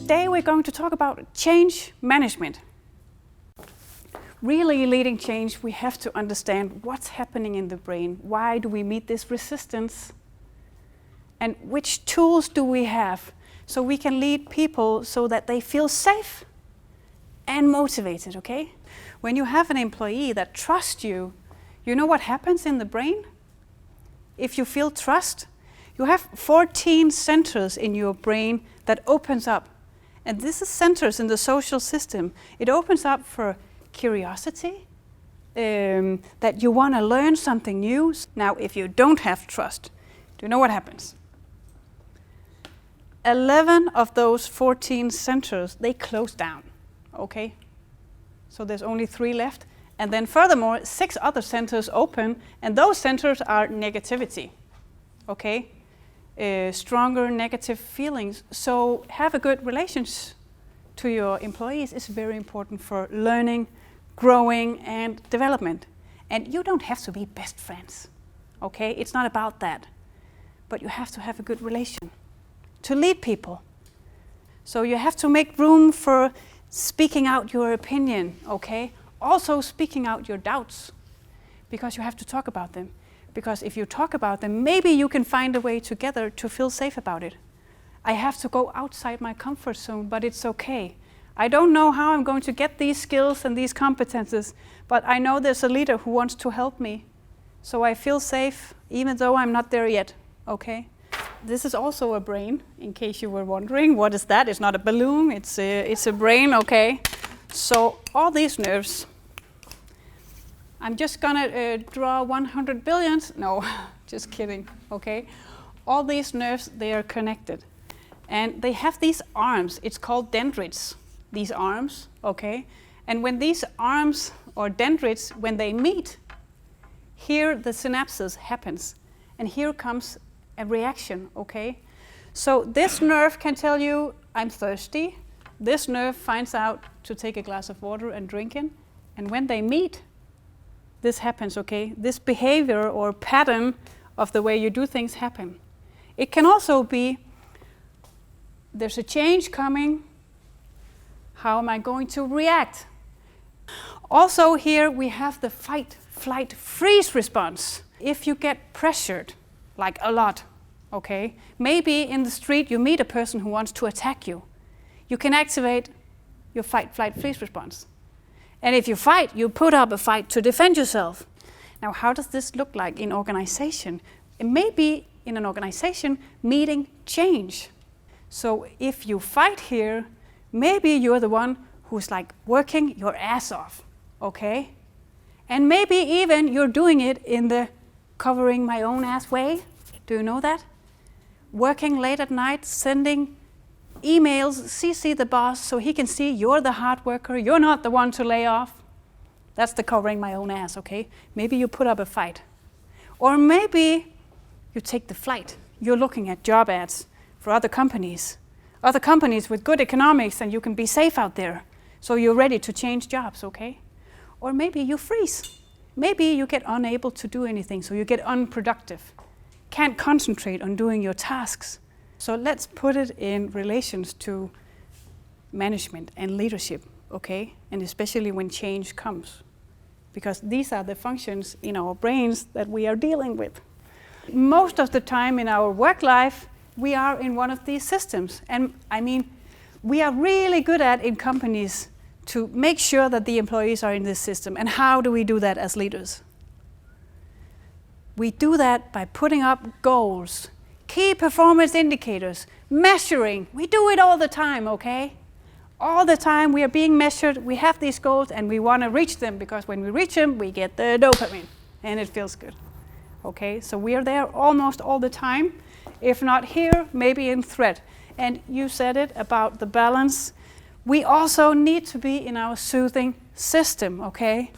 Today we're going to talk about change management. Really leading change, we have to understand what's happening in the brain. Why do we meet this resistance? And which tools do we have so we can lead people so that they feel safe and motivated, okay? When you have an employee that trusts you, you know what happens in the brain? If you feel trust, you have 14 centers in your brain that opens up. And this is centers in the social system. It opens up for curiosity, that you want to learn something new. Now, if you don't have trust, do you know what happens? 11 of those 14 centers, they close down, okay? So there's only 3 left. And then furthermore, 6 other centers open, and those centers are negativity, okay? Stronger negative feelings. So have a good relations to your employees is very important for learning, growing, and development. And you don't have to be best friends, okay? It's not about that. But you have to have a good relation to lead people. So you have to make room for speaking out your opinion, okay? Also speaking out your doubts, because you have to talk about them. Because if you talk about them, maybe you can find a way together to feel safe about it. I have to go outside my comfort zone, but it's okay. I don't know how I'm going to get these skills and these competences, but I know there's a leader who wants to help me. So I feel safe, even though I'm not there yet, okay? This is also a brain, in case you were wondering. What is that? It's not a balloon, it's a brain, okay? So all these nerves, I'm just gonna draw 100 billions. No, just kidding, okay? All these nerves, they are connected. And they have these arms, it's called dendrites, these arms, okay? And when these arms or dendrites, when they meet, here the synapses happens. And here comes a reaction, okay? So this nerve can tell you, I'm thirsty. This nerve finds out to take a glass of water and drink it. And when they meet, this happens, okay? This behavior or pattern of the way you do things happen. It can also be, there's a change coming. How am I going to react? Also here we have the fight, flight, freeze response. If you get pressured, like a lot, okay? Maybe in the street you meet a person who wants to attack you. You can activate your fight, flight, freeze response. And if you fight, you put up a fight to defend yourself. Now, how does this look like in organization? It may be in an organization meeting change. So if you fight here, maybe you're the one who's like working your ass off, okay? And maybe even you're doing it in the covering my own ass way. Do you know that? Working late at night, sending emails, CC the boss so he can see you're the hard worker, you're not the one to lay off. That's the covering my own ass, okay? Maybe you put up a fight. Or maybe you take the flight. You're looking at job ads for other companies with good economics, and you can be safe out there. So you're ready to change jobs, okay? Or maybe you freeze. Maybe you get unable to do anything, so you get unproductive. Can't concentrate on doing your tasks. So let's put it in relations to management and leadership, okay? And especially when change comes. Because these are the functions in our brains that we are dealing with. Most of the time in our work life, we are in one of these systems. And I mean, we are really good at in companies to make sure that the employees are in this system. And how do we do that as leaders? We do that by putting up goals, key performance indicators, measuring. We do it all the time, okay? All the time we are being measured, we have these goals and we want to reach them because when we reach them, we get the dopamine and it feels good. Okay, so we are there almost all the time. If not here, maybe in thread. And you said it about the balance. We also need to be in our soothing system, okay?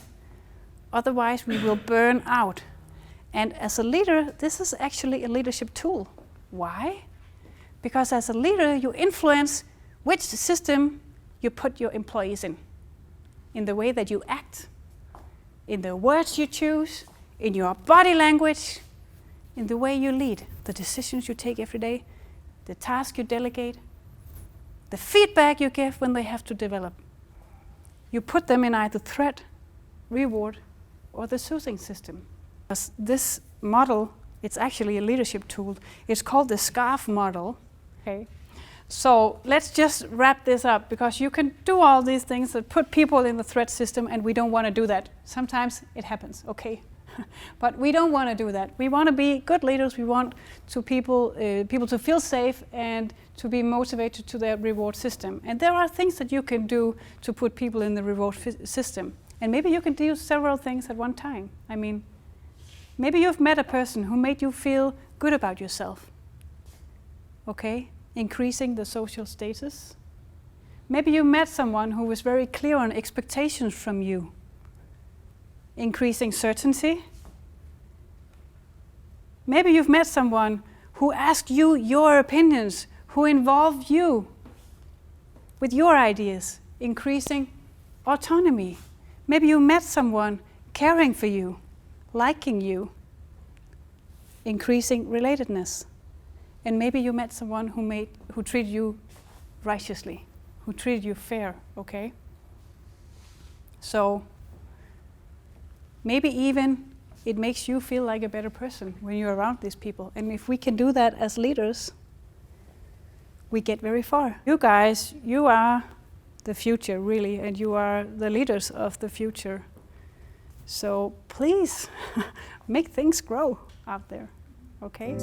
Otherwise we will burn out. And as a leader, this is actually a leadership tool. Why? Because as a leader, you influence which system you put your employees in the way that you act, in the words you choose, in your body language, in the way you lead, the decisions you take every day, the tasks you delegate. the feedback you give when they have to develop. You put them in either threat, reward, or the soothing system. This model, it's actually a leadership tool. It's called the SCARF model. Okay. So let's just wrap this up, because you can do all these things that put people in the threat system, and we don't want to do that. Sometimes it happens, okay? But we don't want to do that. We want to be good leaders. We want people to feel safe and to be motivated to their reward system. And there are things that you can do to put people in the reward system. And maybe you can do several things at one time. I mean, maybe you've met a person who made you feel good about yourself. Okay? Increasing the social status. Maybe you met someone who was very clear on expectations from you. Increasing certainty. Maybe you've met someone who asked you your opinions, who involved you with your ideas, increasing autonomy. Maybe you met someone caring for you, liking you, increasing relatedness. And maybe you met someone who treated you righteously, who treated you fair, okay? So maybe even it makes you feel like a better person when you're around these people. And if we can do that as leaders, we get very far. You guys, you are the future, really, and you are the leaders of the future. So please make things grow out there, okay?